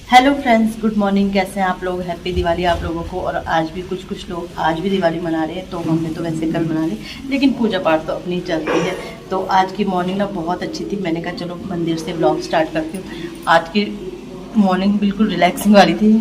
Hello friends, good morning. कैसे हैं आप लोग? हैप्पी दिवाली आप लोगों को। और आज भी कुछ लोग आज भी दिवाली मना रहे हैं, तो हमने तो वैसे कल मना ली, लेकिन पूजा पाठ तो अपनी चलती है। तो आज की मॉर्निंग ना बहुत अच्छी थी। मैंने कहा चलो मंदिर से ब्लॉग स्टार्ट करती हूँ। आज की मॉर्निंग बिल्कुल रिलैक्सिंग वाली थी,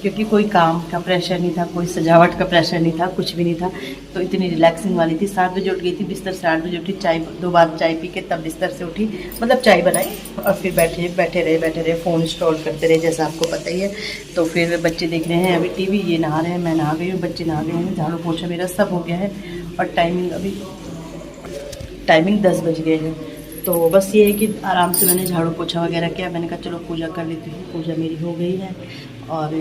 क्योंकि कोई काम का प्रेशर नहीं था, कोई सजावट का प्रेशर नहीं था, कुछ भी नहीं था। तो इतनी रिलैक्सिंग वाली थी। 7 बजे उठ गई थी, बिस्तर से 8 बजे उठी, चाय 2 बार चाय पी के तब बिस्तर से उठी, मतलब चाय बनाई और फिर बैठे रहे फ़ोन स्क्रॉल करते रहे, जैसा आपको पता ही है। तो फिर बच्चे देख रहे हैं अभी टीवी, ये नहा रहे हैं, मैं नहा गई हूँ, बच्चे नहा गए हैं, झाड़ू पोछा मेरा सब हो गया है। और टाइमिंग 10 बज गए हैं। तो बस ये है कि आराम से मैंने झाड़ू पोछा वगैरह किया। मैंने कहा चलो पूजा कर लेती हूँ। पूजा मेरी हो गई है और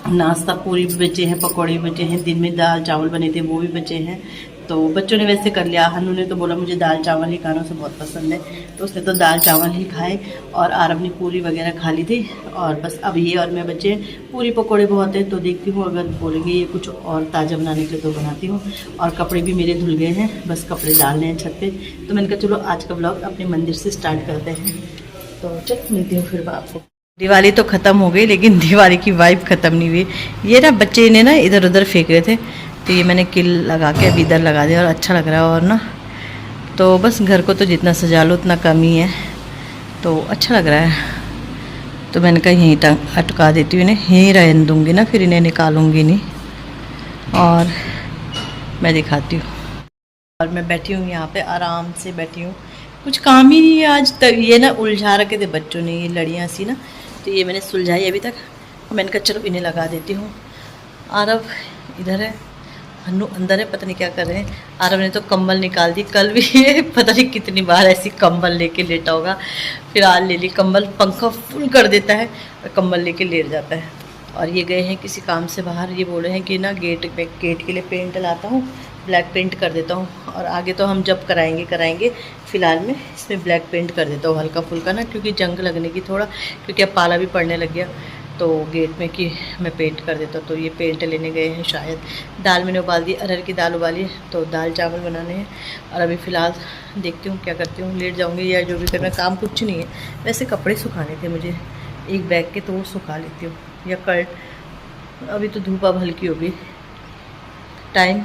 नाश्ता पूरी भी बचे हैं, पकौड़े भी बचे हैं, दिन में दाल चावल बने थे वो भी बचे हैं। तो बच्चों ने वैसे कर लिया। हनु ने तो बोला मुझे दाल चावल ही खाना से बहुत पसंद है, तो उसने तो दाल चावल ही खाए। और आरब ने पूरी वगैरह खा ली थी। और बस अब ये और मैं बचे पूरी पकौड़े बहुत हैं, तो देखती हूँ अगर बोलेंगे ये कुछ और ताज़ा बनाने के लिए तो बनाती हूँ। और कपड़े भी मेरे धुल गए हैं, बस कपड़े डालने हैं छत पे। तो मैंने कहा चलो आज का ब्लॉग अपने मंदिर से स्टार्ट करते हैं। तो चल मिलती हूँ फिर आपको। दिवाली तो ख़त्म हो गई, लेकिन दिवाली की वाइब ख़त्म नहीं हुई। ये ना बच्चे ने ना इधर उधर फेंक रहे थे, तो ये मैंने किल लगा के अभी इधर लगा दिया और अच्छा लग रहा है। और ना तो बस घर को तो जितना सजा लो उतना कम ही है, तो अच्छा लग रहा है। तो मैंने कहा यहीं अटका देती हूँ, इन्हें यहीं रहने दूँगी ना, फिर इन्हें निकालूँगी नहीं। और मैं दिखाती हूँ। और मैं बैठी हूँ यहाँ पे, आराम से बैठी हूँ, कुछ काम ही नहीं है आज तक। ये ना उलझा रखे थे बच्चों ने ये लड़ियाँ सी ना, तो ये मैंने सुलझाई अभी तक। मैंने कहा चलो इन्हें लगा देती हूँ। आरव इधर है, हन्नू अंदर है, पता नहीं क्या कर रहे हैं। आरव ने तो कंबल निकाल दी। कल भी ये पता नहीं कितनी बार ऐसी कंबल लेके लेटा होगा, फिर आज ले ली कंबल। पंखा फुल कर देता है और कंबल लेके लेट जाता है। और ये गए हैं किसी काम से बाहर। ये बोल रहे हैं कि ना गेट के लिए पेंट लाता हूँ, ब्लैक पेंट कर देता हूँ। और आगे तो हम जब कराएंगे, फ़िलहाल में इसमें ब्लैक पेंट कर देता हूँ हल्का फुल्का ना, क्योंकि जंग लगने की थोड़ा, क्योंकि अब पाला भी पड़ने लग गया। तो गेट में कि मैं पेंट कर देता हूँ। तो ये पेंट लेने गए हैं शायद। दाल मैंने उबाल दी, अरहर की दाल उबाली, तो दाल चावल बनाने हैं। और अभी फ़िलहाल देखती हूँ क्या करती हूँ, लेट जाऊँगी या जो भी करना। काम कुछ नहीं है वैसे, कपड़े सुखाने थे मुझे एक बैग के, तो वो सुखा लेती हूँ। या कल अभी तो धूप अब हल्की हो गई, टाइम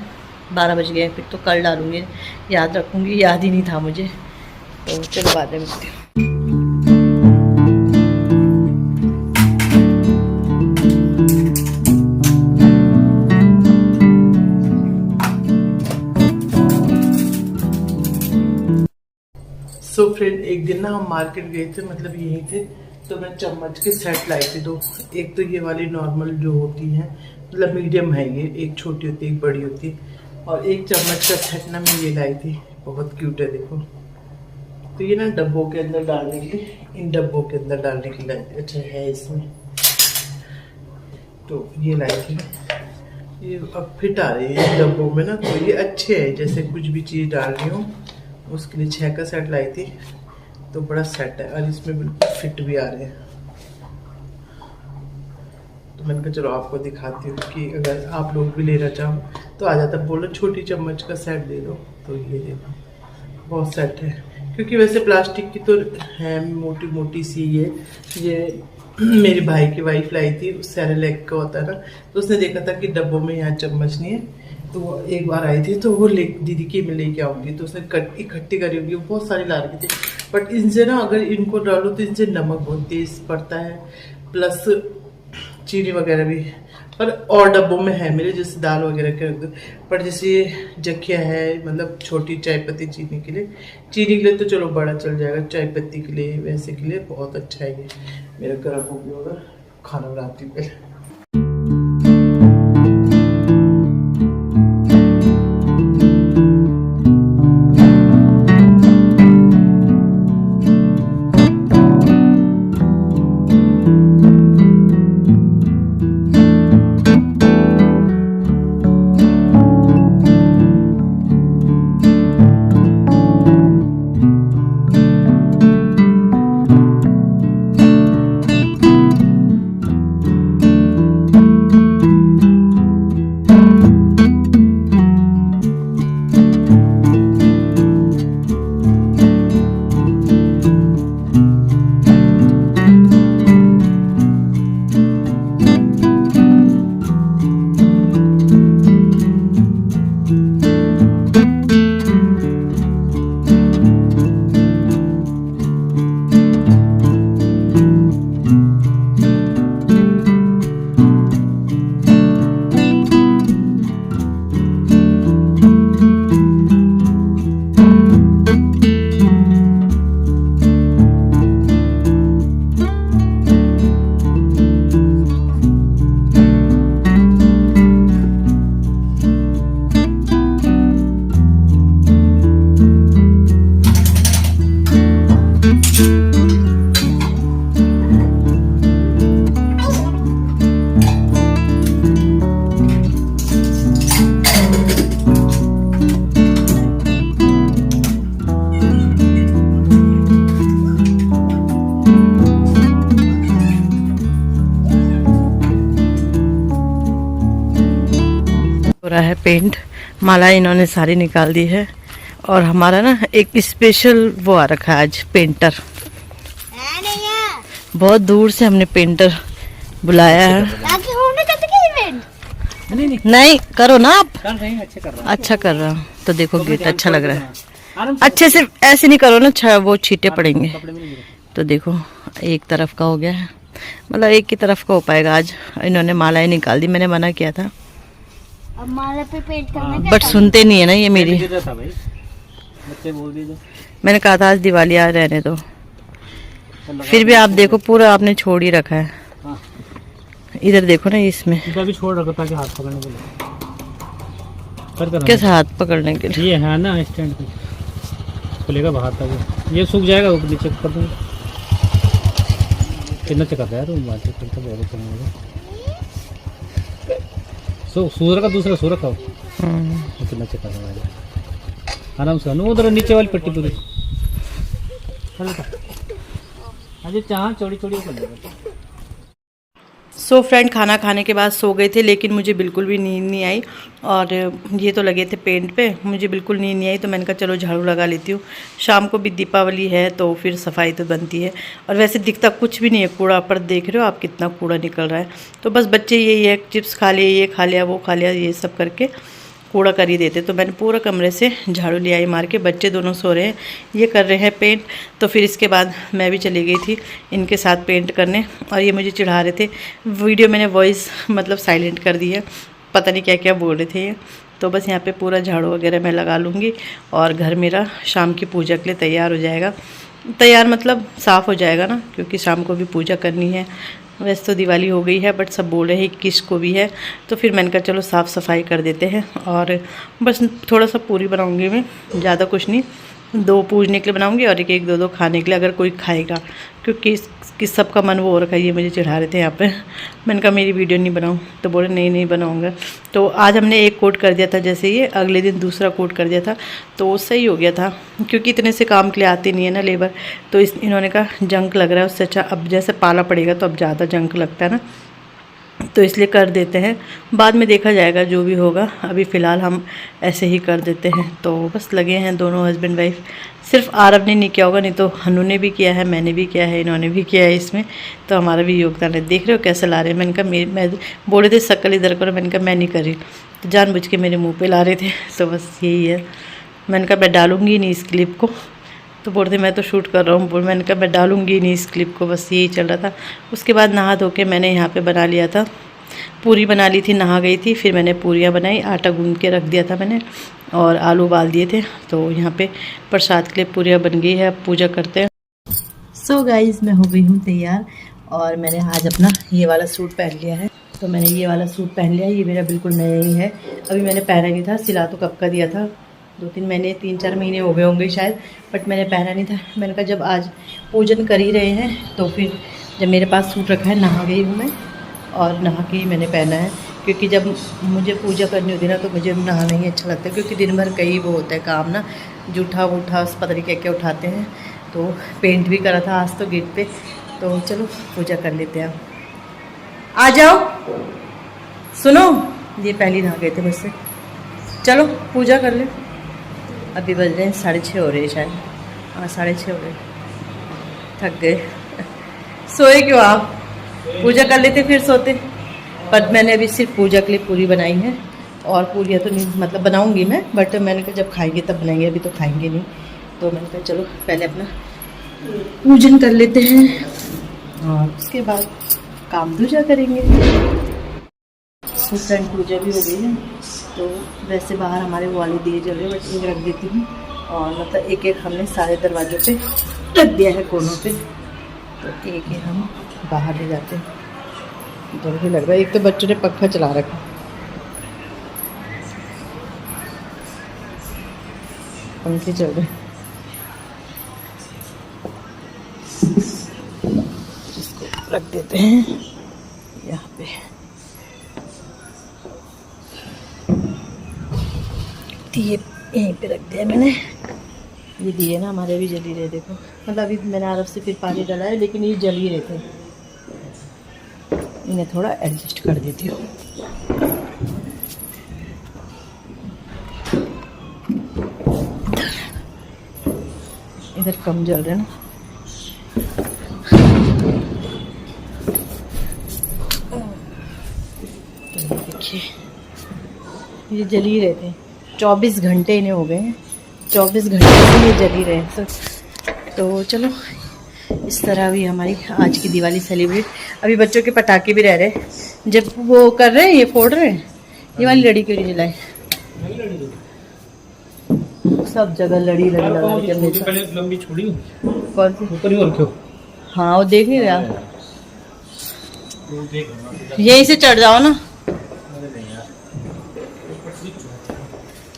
12 बज गए, फिर तो कल डालूँगी, याद रखूँगी, याद ही नहीं था मुझे। तो चलो बाद में मिलती हूँ। सो फ्रेंड, एक दिन ना हम मार्केट गए थे, मतलब यहीं थे। तो मैं चम्मच के सेट लाई थी 2। एक तो ये वाली नॉर्मल जो होती है, मतलब मीडियम है ये, एक छोटी होती है एक बड़ी होती है। और एक चम्मच का सेट ना मैं ये लाई थी, बहुत क्यूट है देखो। तो ये ना डब्बों के अंदर डालने के लिए, इन डब्बों के अंदर डालने के लिए अच्छा है इसमें। तो ये लाई थी, ये अब फिट आ रही है डब्बों में ना, तो ये अच्छे है। जैसे कुछ भी चीज़ डाल रही हूँ उसके लिए 6 का सेट लाई थी, तो बड़ा सेट है और इसमें बिल्कुल फिट भी आ रहे हैं। तो मैंने कहा चलो आपको दिखाती हूँ कि अगर आप लोग भी लेना चाहो तो आ जाता। बोलो छोटी चम्मच का सेट दे दो, तो ये देखो बहुत सेट है। क्योंकि वैसे प्लास्टिक की तो है मोटी मोटी सी ये मेरी भाई की वाइफ लाई थी, सेरेलैक का होता है ना, तो उसने देखा था कि डब्बों में यहाँ चम्मच नहीं है। तो वो एक बार आई थी, तो वो दीदी की मैं लेके आऊँगी, तो उसने इकट्ठी करी होगी, वो बहुत सारी ला रखी थी। बट इनसे ना अगर इनको डालो तो इनसे नमक बहुत तेज पड़ता है, प्लस चीनी वगैरह भी। पर और डब्बों में है मेरे, जैसे दाल वगैरह के रख दो। पर जैसे ये जखिया है, मतलब छोटी चाय पत्ती चीनी के लिए तो चलो बड़ा चल जाएगा, चाय पत्ती के लिए वैसे के लिए बहुत अच्छा है ये। मेरा गर्म हो गया होगा, खाना बनाती हूँ पहले। हो रहा है पेंट। माला इन्होंने सारी निकाल दी है और हमारा ना एक स्पेशल वो आ रखा है आज, पेंटर। बहुत दूर से हमने पेंटर बुलाया है। नहीं करो ना आप, अच्छा कर रहा हूँ। तो देखो गेट अच्छा लग रहा है। अच्छे से ऐसे नहीं करो ना, वो छींटे पड़ेंगे। तो देखो एक तरफ का हो गया है, मतलब एक की तरफ का हो पाएगा आज। इन्होंने मालाएं निकाल दी, मैंने मना किया था अब माला पे पेंट करना, बट सुनते नहीं है ना ये मेरी। मैंने कहा था आज दिवाली आ रहने दो, फिर भी आप देखो पूरा आपने छोड़ ही रखा है। इधर देखो ना, इसमें भी छोड़ रखा ताकि हाथ पकड़ने के लिए। किस हाथ पकड़ने के लिए? ये है ना स्टैंड पे खुलेगा बाहर तक, ये सूख जाएगा ऊपर नीचे कर दूंगा। कितना चक्कर है तुम बात करते बहुत अच्छा सो सूर का दूसरा सूर का कितना चक्कर है आराम से उधर नीचे वाली पट्टी पूरी अजय चाह चौड़ी चौड़ी कर देगा। सो फ्रेंड, खाना खाने के बाद सो गए थे, लेकिन मुझे बिल्कुल भी नींद नहीं आई। और ये तो लगे थे पेंट पे, मुझे बिल्कुल नींद नहीं आई। तो मैंने कहा चलो झाड़ू लगा लेती हूँ, शाम को भी दीपावली है तो फिर सफाई तो बनती है। और वैसे दिखता कुछ भी नहीं है, कूड़ा पर देख रहे हो आप कितना कूड़ा निकल रहा है। तो बस बच्चे यही है, चिप्स खा लिए, ये खा लिया, वो खा लिया, ये सब करके कूड़ा कर ही देते। तो मैंने पूरा कमरे से झाड़ू ले आई मार के। बच्चे दोनों सो रहे हैं, ये कर रहे हैं पेंट। तो फिर इसके बाद मैं भी चली गई थी इनके साथ पेंट करने, और ये मुझे चिढ़ा रहे थे। वीडियो मैंने वॉइस मतलब साइलेंट कर दी है, पता नहीं क्या क्या बोल रहे थे ये। तो बस यहाँ पे पूरा झाड़ू वगैरह मैं लगा लूँगी और घर मेरा शाम की पूजा के लिए तैयार हो जाएगा। तैयार मतलब साफ़ हो जाएगा ना, क्योंकि शाम को भी पूजा करनी है। वैसे तो दिवाली हो गई है, बट सब बोल रहे हैं 21 को भी है। तो फिर मैंने कहा चलो साफ़ सफाई कर देते हैं। और बस थोड़ा सा पूरी बनाऊंगी मैं, ज़्यादा कुछ नहीं। 2 पूजने के लिए बनाऊंगी और एक 2 खाने के लिए, अगर कोई खाएगा, क्योंकि किस सब का मन वो हो रखा है। ये मुझे चिढ़ा रहे थे यहाँ पे। मैंने कहा मेरी वीडियो नहीं बनाऊँ, तो बोले नहीं बनाऊँगा। तो आज हमने एक कोट कर दिया था, जैसे ये अगले दिन दूसरा कोट कर दिया था, तो सही हो गया था। क्योंकि इतने से काम के लिए आती नहीं है ना लेबर। तो इन्होंने कहा जंक लग रहा है, उससे अच्छा अब जैसे पाला पड़ेगा तो अब ज़्यादा जंक लगता है ना, तो इसलिए कर देते हैं। बाद में देखा जाएगा जो भी होगा, अभी फ़िलहाल हम ऐसे ही कर देते हैं। तो बस लगे हैं दोनों हस्बैंड वाइफ। सिर्फ आरव ने नहीं किया होगा, नहीं तो हनु ने भी किया है, मैंने भी किया है, इन्होंने भी किया है इसमें। तो हमारा भी योगदान है। देख रहे हो कैसे ला रहे हैं। मैंने कहा मैं बोल रहे थे शक्ल इधर करो, मैंने कहा मैं नहीं कर रही, तो जानबूझ के मेरे मुँह पर ला रहे थे। तो बस यही है। मैंने कहा मैं डालूँगी नहीं इस क्लिप को, तो बोल रहे मैं तो शूट कर रहा हूँ। मैंने कहा मैं डालूँगी नहीं इस क्लिप को, बस यही चल रहा था। उसके बाद नहा धो के मैंने यहाँ पे बना लिया था, पूरी बना ली थी, नहा गई थी। फिर मैंने पूरियाँ बनाई, आटा गूंद के रख दिया था मैंने, और आलू उबाल दिए थे। तो यहाँ पे प्रसाद के लिए पूरियाँ बन गई है, अब पूजा करते हैं। सो गाइज, मैं हो गई हूँ तैयार, और मैंने आज अपना ये वाला सूट पहन लिया है। तो मैंने ये वाला सूट पहन लिया, ये मेरा बिल्कुल नया ही है, अभी मैंने पहना नहीं था। सिला तो कब का दिया था, 2-3 महीने 3-4 महीने हो गए होंगे शायद, बट मैंने पहना नहीं था। मैंने कहा जब आज पूजन कर ही रहे हैं, तो फिर जब मेरे पास सूट रखा है, नहा गई हूँ मैं, और नहा के ही मैंने पहना है। क्योंकि जब मुझे पूजा करनी होती है ना, तो मुझे नहाना ही अच्छा लगता है। क्योंकि दिन भर कई वो होता है काम ना, जूठा वूठा पता नहीं क्या क्या उठाते हैं। तो पेंट भी करा था आज तो गेट पे। तो चलो पूजा कर लेते हैं। आ जाओ, सुनो, ये पहले नहा गए थे बस से। चलो पूजा कर ले। अभी बज रहे हैं 6:30 हो रहे हैं शायद, हाँ 6:30 हो रहे। थक गए। सोए क्यों आप? पूजा कर लेते फिर सोते। पर मैंने अभी सिर्फ पूजा के लिए पूरी बनाई है, और पूरियाँ तो नहीं मतलब बनाऊंगी मैं, बट मैंने कहा जब खाएंगे तब बनाएंगे, अभी तो खाएंगे नहीं। तो मैंने कहा चलो पहले अपना पूजन कर लेते हैं, और उसके बाद काम दूजा करेंगे। फ्रेंड पूजा भी हो गई है। तो वैसे बाहर हमारे वो वाले दिए जल रहे, बट एक रख देती हूँ, और मतलब एक एक हमने सारे दरवाज़ों पे रख दिया है, कोनों पे। तो एक ही हम बाहर ले जाते हैं। डर भी लग रहा है, एक तो बच्चों ने पंखा चला रखा, पंखे चल रहे। इसको रख देते हैं यहाँ पे। दिए यहीं पे रख दिया मैंने। ये दिए ना हमारे भी जल ही रहे, देखो। मतलब अभी मैंने आरव से फिर पानी डाला है, लेकिन ये जल ही रहे थे। इन्हें थोड़ा एडजस्ट कर देती हूँ। इधर कम जल रहे हैं ना। तो देखिए ये जल ही रहे थे, 24 घंटे इन्हें हो गए हैं, 24 घंटे से ये जल ही रहे हैं। तो चलो इस तरह भी हमारी आज की दिवाली सेलिब्रेट। अभी बच्चों के पटाखे भी रह रहे हैं, जब वो कर रहे हैं ये फोड़ रहे हैं। ये वाली लड़ी क्यों नहीं जलाई? सब जगह लड़ी लगा के पहले लंबी छोड़ी कौन सी ऊपर ही और क्यों? हाँ वो देख नहीं रहा, यहीं से चढ़ जाओ ना।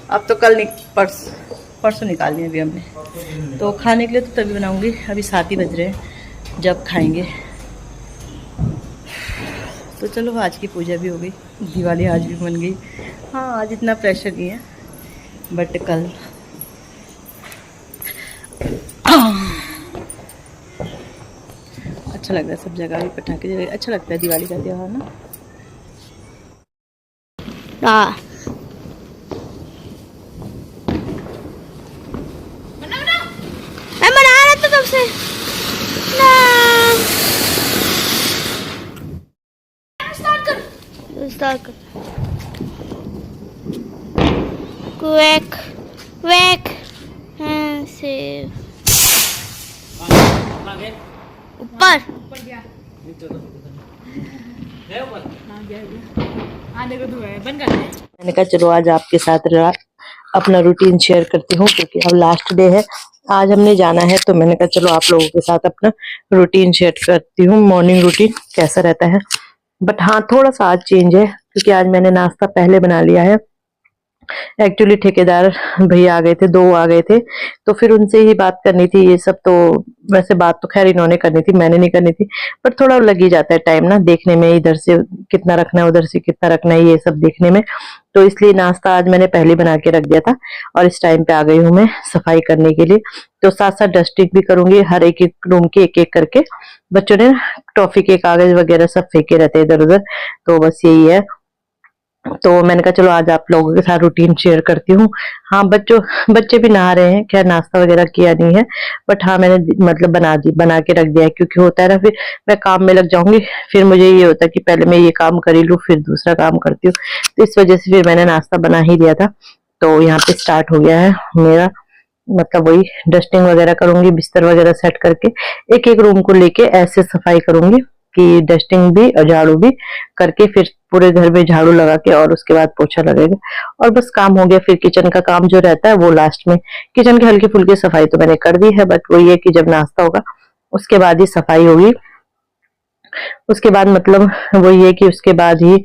अब तो कल परसों निकालनी है अभी हमने, तो खाने के लिए तो तभी बनाऊंगी। अभी 7 ही बज रहे हैं जब खाएंगे। तो चलो आज की पूजा भी हो गई, दिवाली आज भी बन गई। हाँ आज इतना प्रेशर नहीं है, बट कल अच्छा लग रहा है, सब जगह भी पटाखे अच्छा लगता है दिवाली का त्योहार ना। मैं बना रहा था तब से स्टार्ट कर। क्वैक क्वैक से ऊपर मैंने कहा चलो आज आपके साथ अपना रूटीन शेयर करती हूँ, क्योंकि अब लास्ट डे है, आज हमने जाना है। तो मैंने कहा चलो आप लोगों के साथ अपना रूटीन शेयर करती हूँ, मॉर्निंग रूटीन कैसा रहता है। बट हाँ थोड़ा सा आज चेंज है, क्योंकि आज मैंने नाश्ता पहले बना लिया है। एक्चुअली ठेकेदार भैया आ गए थे, 2 आ गए थे, तो फिर उनसे ही बात करनी थी ये सब। तो वैसे बात तो खैर इन्होंने करनी थी, मैंने नहीं करनी थी, पर थोड़ा लग ही जाता है टाइम ना देखने में, इधर से कितना रखना है उधर से कितना रखना है ये सब देखने में। तो इसलिए नाश्ता आज मैंने पहले बना के रख दिया था, और इस टाइम पे आ गई हूँ मैं सफाई करने के लिए। तो साथ साथ डस्टिंग भी करूंगी, हर एक एक रूम की एक एक करके। बच्चों ने टॉफी के कागज वगैरह सब फेंके रहते हैं इधर उधर, तो बस यही है। तो मैंने कहा चलो आज आप लोगों के साथ रूटीन शेयर करती हूँ। हाँ बच्चे भी नहा रहे हैं, खैर नाश्ता वगैरह किया नहीं है, बट हाँ मैंने मतलब बना के रख दिया है, क्योंकि होता है ना फिर मैं काम में लग जाऊंगी, फिर मुझे ये होता है कि पहले मैं ये काम कर ही लूँ फिर दूसरा काम करती हूँ। तो इस वजह से फिर मैंने नाश्ता बना ही दिया था। तो यहाँ पे स्टार्ट हो गया है मेरा, मतलब वही डस्टिंग वगैरह करूंगी, बिस्तर वगैरह सेट करके एक एक रूम को लेके ऐसे सफाई करूंगी कि डस्टिंग भी और झाड़ू भी करके, फिर पूरे घर में झाड़ू लगा के और उसके बाद पोछा लगेगा और बस काम हो गया। फिर किचन का काम जो रहता है वो लास्ट में, किचन की हल्की फुल्की सफाई तो मैंने कर दी है, बट वही है कि जब नाश्ता होगा उसके बाद ही सफाई होगी। उसके बाद मतलब वही है कि उसके बाद ही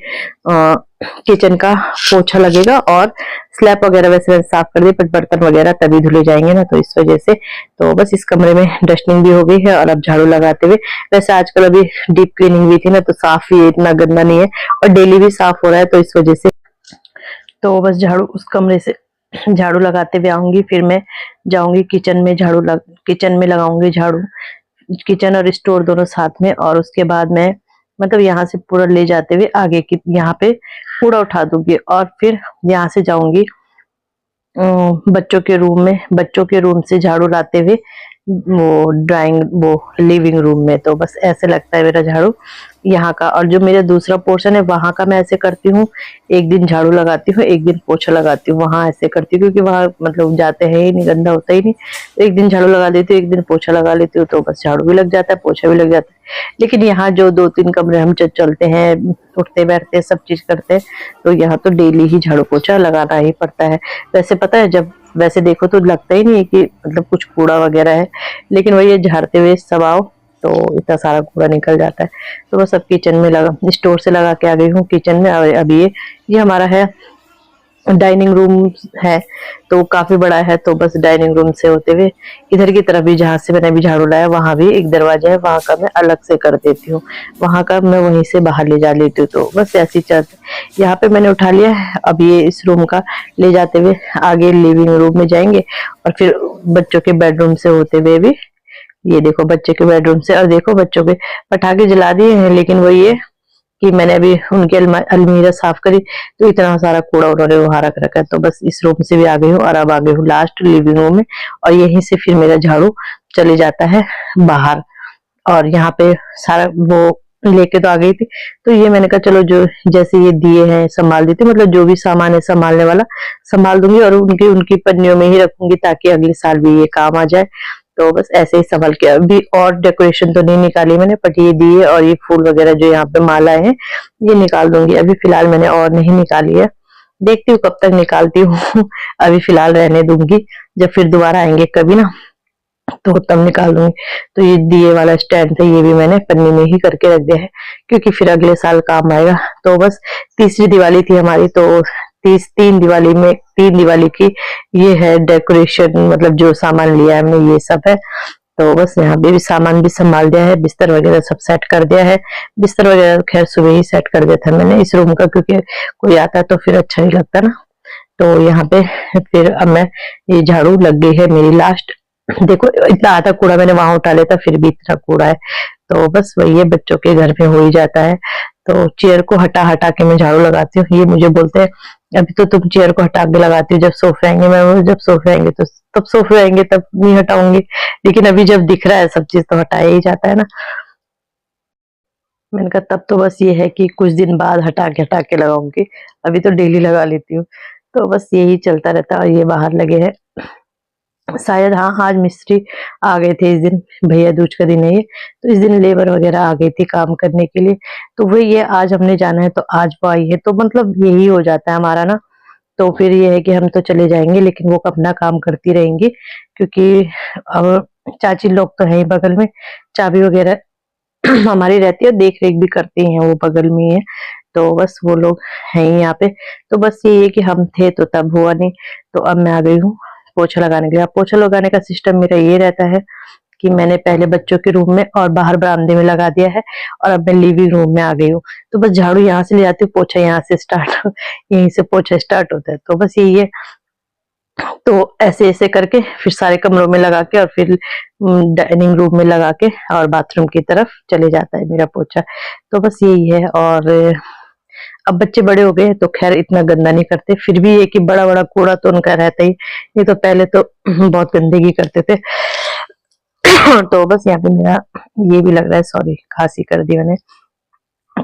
किचन का पोछा लगेगा, और स्लैब वगैरह वैसे मैंने साफ कर दी, बट बर्तन वगैरह तभी धुले जाएंगे ना, तो इस वजह से। तो बस इस कमरे में डस्टिंग भी हो गई है, और अब झाड़ू लगाते हुए, वैसे आजकल अभी डीप क्लीनिंग भी थी ना, तो साफ ही इतना गंदा नहीं है, और डेली भी साफ हो रहा है, तो इस वजह से। तो बस झाड़ू उस कमरे से झाड़ू लगाते हुए आऊंगी, फिर मैं जाऊंगी किचन में किचन में लगाऊंगी झाड़ू, किचन और स्टोर दोनों साथ में। और उसके बाद मैं मतलब यहाँ से पूरा ले जाते हुए आगे की यहाँ पे कूड़ा उठा दूंगी, और फिर यहाँ से जाऊंगी बच्चों के रूम से झाड़ू लाते हुए वो लिविंग रूम में। तो बस ऐसे लगता है मेरा झाड़ू यहाँ का। और जो मेरा दूसरा पोर्शन है वहां का मैं ऐसे करती हूँ, एक दिन झाड़ू लगाती हूँ एक दिन पोछा लगाती हूँ, वहां ऐसे करती हूँ, क्योंकि वहां मतलब जाते हैं ही नहीं, गंदा होता ही नहीं। तो एक दिन झाड़ू लगा देती हूँ एक दिन पोछा लगा लेती हूँ, तो बस झाड़ू भी लग जाता है पोछा भी लग जाता है। लेकिन यहाँ जो 2-3 कमरे हम चलते हैं, उठते बैठते सब चीज करते हैं, तो यहाँ तो डेली ही झाड़ू पोछा लगाना ही पड़ता है। वैसे पता है जब वैसे देखो तो लगता ही नहीं है कि मतलब कुछ कूड़ा वगैरह है, लेकिन वही झाड़ते हुए सब आओ तो इतना सारा कूड़ा निकल जाता है। तो बस अब किचन में स्टोर से लगा के आ गई हूँ किचन में। और अभी ये हमारा है डाइनिंग रूम है, तो काफी बड़ा है, तो बस डाइनिंग रूम से होते हुए इधर की तरफ भी जहाँ से मैंने अभी झाड़ू लाया वहां भी एक दरवाजा है, वहां का मैं अलग से कर देती हूँ, वहां का मैं वहीं से बाहर ले जा लेती हूँ। तो बस ऐसी चलते यहाँ पे मैंने उठा लिया है। अब ये इस रूम का ले जाते हुए आगे लिविंग रूम में जाएंगे, और फिर बच्चों के बेडरूम से होते हुए भी, ये देखो बच्चे के बेडरूम से, और देखो बच्चों के पटाखे जला दिए हैं, लेकिन वो ये कि मैंने अभी उनकी अलमीरा साफ करी तो इतना सारा कूड़ा उन्होंने वहां रख रखा है। तो बस इस रूम से भी आ गई हूँ और अब आ गई हूँ लास्ट लिविंग रूम में, और यहीं से फिर मेरा झाड़ू चले जाता है बाहर। और यहाँ पे सारा वो लेके तो आ गई थी, तो ये मैंने कहा चलो जो जैसे ये दिए हैं संभाल देती, मतलब जो भी सामान है संभालने वाला संभाल दूंगी और उनकी उनकी पन्नियों में ही रखूंगी ताकि अगले साल भी ये काम आ जाए। तो बस ऐसे ही संभाल के, अभी और डेकोरेशन तो नहीं निकाली मैंने, बट ये दिए और ये फूल वगैरह जो यहाँ पे माला है ये निकाल दूंगी। अभी फिलहाल मैंने और नहीं निकाली है, देखती हूँ कब तक निकालती हूँ। अभी फिलहाल रहने दूंगी, जब फिर दोबारा आएंगे कभी ना तो तब निकाल दूंगी। तो ये दिए वाला स्टैंड था, ये भी मैंने पन्नी में ही करके रख दिया है क्योंकि फिर अगले साल काम आएगा। तो बस तीसरी दिवाली थी हमारी, तो तीन दिवाली की ये है डेकोरेशन, मतलब जो सामान लिया है हमने ये सब है। तो बस यहाँ पे भी सामान भी संभाल दिया है, बिस्तर वगैरह सब सेट कर दिया है। बिस्तर वगैरह खैर सुबह ही सेट कर दिया था मैंने इस रूम का, क्योंकि कोई आता है तो फिर अच्छा नहीं लगता ना। तो यहाँ पे फिर अब मैं ये झाड़ू लग गई है मेरी लास्ट। देखो इतना आधा कूड़ा मैंने वहां उठा लेता, फिर भी इतना कूड़ा है। तो बस वही है, बच्चों के घर में हो ही जाता है। तो चेयर को हटा हटा के मैं झाड़ू लगाती हूँ। ये मुझे बोलते हैं अभी तो तुम चेयर को हटा के लगाती हो, जब सोफे आएंगे। मैं जब सोफे आएंगे तो तब सोफे आएंगे तब नहीं हटाऊंगी, लेकिन अभी जब दिख रहा है सब चीज तो हटाया ही जाता है ना। मैंने कहा तब तो बस ये है कि कुछ दिन बाद हटा के लगाऊंगी, अभी तो डेली लगा लेती हूँ। तो बस यही चलता रहता है। और ये बाहर लगे हैं शायद, हाँ आज मिस्त्री आ गए थे इस दिन, भैया दूज का दिन है ये, तो इस दिन लेबर वगैरह आ गई थी काम करने के लिए। तो वही ये आज हमने जाना है तो आज वो आई है, तो मतलब यही हो जाता है हमारा ना। तो फिर ये है कि हम तो चले जाएंगे लेकिन वो अपना काम करती रहेंगी, क्योंकि अब चाची लोग तो है ही बगल में, चाबी वगैरह हमारी रहती है, देख रेख भी करती हैं वो बगल में ही है। तो बस वो लोग हैं ही यहाँ पे। तो बस ये है कि हम थे तो तब हुआ नहीं, तो अब मैं आ गई हूँ पोछा लगाने के लिए। पोछा लगाने का सिस्टम मेरा ये रहता है कि मैंने पहले बच्चों के रूम में और बाहर बरामदे में लगा दिया है, और अब मैं लिविंग रूम में आ गई हूँ। तो बस झाड़ू यहाँ से ले जाती हूँ, पोछा यहाँ से स्टार्ट यहीं से पोछा स्टार्ट होता है। तो बस यही है। तो ऐसे ऐसे करके फिर सारे कमरों में लगा के और फिर डाइनिंग रूम में लगा के और बाथरूम की तरफ चले जाता है मेरा पोछा। तो बस यही है। और अब बच्चे बड़े हो गए तो खैर इतना गंदा नहीं करते, फिर भी ये कि बड़ा बड़ा कूड़ा तो उनका रहता ही। ये तो पहले तो बहुत गंदगी करते थे। तो बस यहाँ पे मेरा ये भी लग रहा है, सॉरी खांसी कर दी मैंने।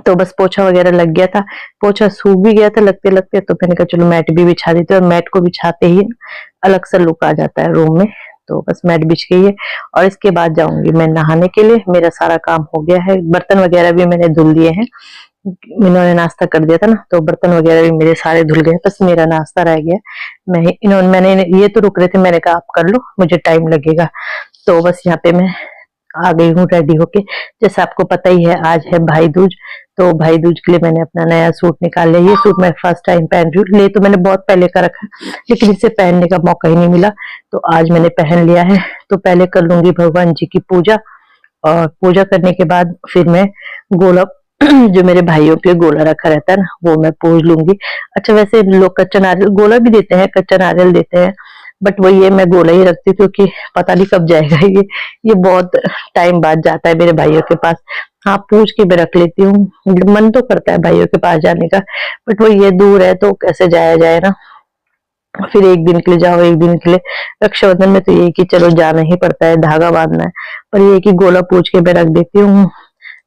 तो बस पोछा वगैरह लग गया था, पोछा सूख भी गया था लगते लगते, तो मैंने कहा चलो मैट भी बिछा देते हैं। और मैट को बिछाते ही अलग सा लुक आ जाता है रूम में। तो बस मैट बिछ गई है और इसके बाद जाऊंगी मैं नहाने के लिए। मेरा सारा काम हो गया है, बर्तन वगैरह भी मैंने धुल दिए हैं। इन्होंने नाश्ता कर दिया था ना, तो बर्तन वगैरह भी मेरे सारे धुल गए, बस मेरा नाश्ता रह गया। मैंने ये तो रुक रहे थे, मैंने कहा आप कर लो, मुझे टाइम लगेगा। तो बस यहाँ पे मैं आ गई हूँ रेडी होके। जैसे आपको पता ही है आज है भाई दूज, तो भाई दूज के लिए मैंने अपना नया सूट निकाल लिया। ये सूट मैं फर्स्ट टाइम पहन रही हूँ, ले तो मैंने बहुत पहले का रखा लेकिन इसे पहनने का मौका ही नहीं मिला, तो आज मैंने पहन लिया है। तो पहले कर लूंगी भगवान जी की पूजा, और पूजा करने के बाद फिर मैं गोला जो मेरे भाइयों के गोला रखा रहता है ना, वो मैं पूज लूंगी। अच्छा वैसे लोग कच्चा नारियल गोला भी देते हैं, कच्चा नारियल देते हैं, बट वही है मैं गोला ही रखती हूँ क्योंकि पता नहीं कब जाएगा ये बहुत टाइम बाद जाता है मेरे भाइयों के पास। हाँ पूछ के मैं रख लेती हूँ, मन तो करता है भाइयों के पास जाने का, बट वो ये दूर है तो कैसे जाया जाए ना। फिर एक दिन के लिए जाओ, एक दिन के लिए। रक्षाबंधन में तो ये कि चलो जाना ही पड़ता है, धागा बांधना है, पर ये कि गोला पूछ के मैं रख देती हूँ,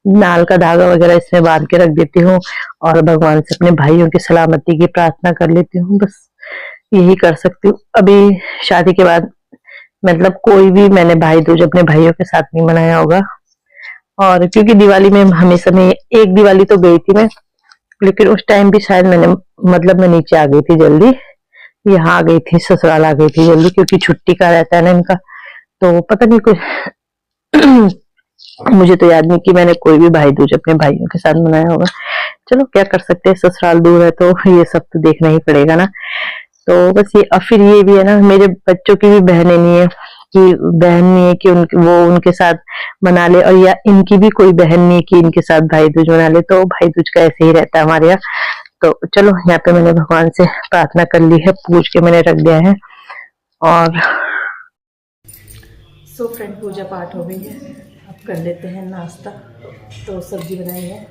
नाल का धागा वगैरह इसमें बांध के रख देती हूँ, और भगवान से अपने भाइयों की सलामती की प्रार्थना कर लेती हूँ। बस यही कर सकती हूँ। अभी शादी के बाद मतलब कोई भी मैंने भाई दूज अपने भाइयों के साथ नहीं मनाया होगा, और क्योंकि दिवाली में हमेशा में एक दिवाली तो गई थी मैं, लेकिन उस टाइम भी शायद मैंने मतलब मैं नीचे आ गई थी जल्दी, यहाँ आ गई थी, ससुराल आ गई थी जल्दी, क्योंकि छुट्टी का रहता है ना इनका। तो पता नहीं कुछ मुझे तो याद नहीं कि मैंने कोई भी भाई दूज अपने भाइयों के साथ मनाया होगा। चलो क्या कर सकते हैं, ससुराल दूर है तो ये सब तो देखना ही पड़ेगा ना। तो बस ये, और फिर ये भी है ना, मेरे बच्चों की भी बहनें नहीं है कि बहन नहीं है कि वो उनके साथ मना ले, और या इनकी भी कोई बहन नहीं है कि इनके साथ भाई दूज मना ले। तो भाई दूज का ऐसे ही रहता है हमारे यहाँ। तो चलो यहाँ पे मैंने भगवान से प्रार्थना कर ली है, पूछ के मैंने रख दिया है। और सो फ्रेंड पूजा पाठ हो गई है, अब कर लेते हैं नाश्ता। तो सब्जी बनाई है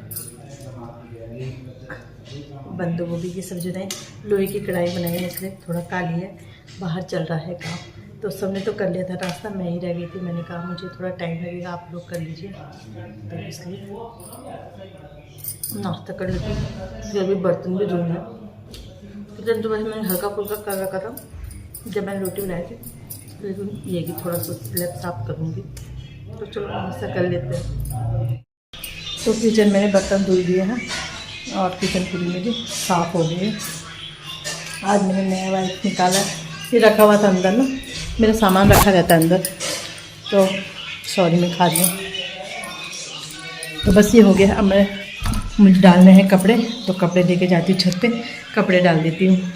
बंद गोभी की सब्जी बनाई, लोहे की कढ़ाई बनाई है इसलिए थोड़ा काली है। बाहर चल रहा है काम, तो सबने तो कर लिया था नाश्ता, मैं ही रह गई थी। मैंने कहा मुझे थोड़ा टाइम लगेगा, आप लोग कर लीजिए, तो इसलिए नाश्ता कर लेती हूँ। फिर अभी बर्तन भी धोना है। किचन तो वैसे मैंने हल्का फुल्का कर रखा था जब मैंने रोटी बनाई थी, लेकिन ये कि थोड़ा सा स्लैब साफ करूँगी, तो चलो ऐसा कर लेते हैं। तो किचन मैंने बर्तन धुल दिए हैं और किचन पूरी मेरी साफ़ हो गई है। आज मैंने नया वाइप निकाला, ये रखा हुआ था अंदर ना, मेरा सामान रखा रहता है अंदर, तो सॉरी मैं खा लूँ। तो बस ये हो गया। अब मुझे डालने हैं कपड़े, तो कपड़े लेके जाती हूँ छत पे, कपड़े डाल देती हूँ।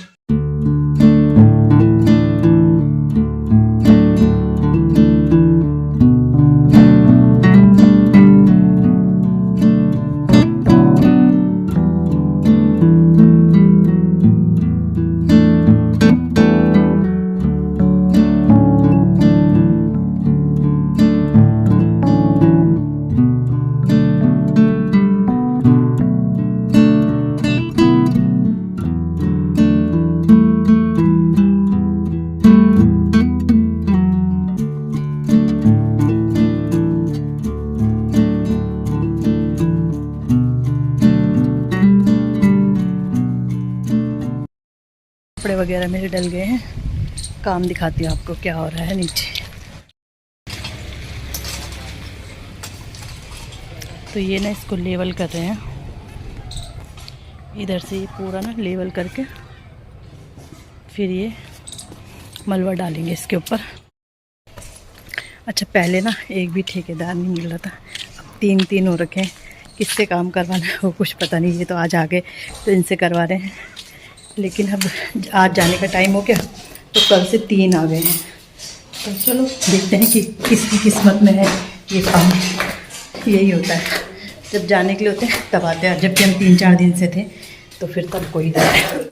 कपड़े वगैरह मेरे डल गए हैं, काम दिखाती हूँ आपको क्या हो रहा है नीचे। तो ये ना इसको लेवल कर रहे हैं, इधर से ये पूरा ना लेवल करके फिर ये मलबा डालेंगे इसके ऊपर। अच्छा पहले ना एक भी ठेकेदार नहीं मिल रहा था, अब 3 हो रखे हैं। किससे काम करवाना है वो कुछ पता नहीं, ये तो आज आ गए तो इनसे करवा रहे हैं। लेकिन अब आज जाने का टाइम हो गया, तो कल से 3 आ गए हैं। तो चलो देखते हैं कि किसकी किस्मत में है ये काम। यही होता है, जब जाने के लिए होते हैं तब आते हैं। जबकि हम 3-4 दिन से थे, तो फिर तब कोई नहीं।